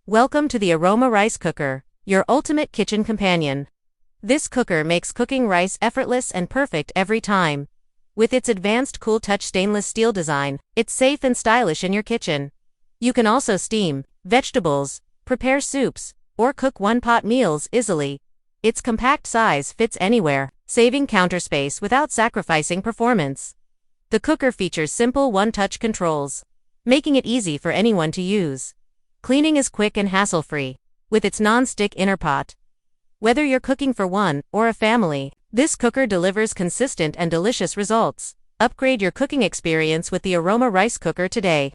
Welcome to the Aroma Rice Cooker, your ultimate kitchen companion. This cooker makes cooking rice effortless and perfect every time. With its advanced cool touch stainless steel design, it's safe and stylish in your kitchen. You can also steam vegetables, prepare soups, or cook one-pot meals easily. Its compact size fits anywhere, saving counter space without sacrificing performance. The cooker features simple one-touch controls, making it easy for anyone to use. Cleaning is quick and hassle-free, with its non-stick inner pot. Whether you're cooking for one or a family, this cooker delivers consistent and delicious results. Upgrade your cooking experience with the Aroma Rice Cooker today.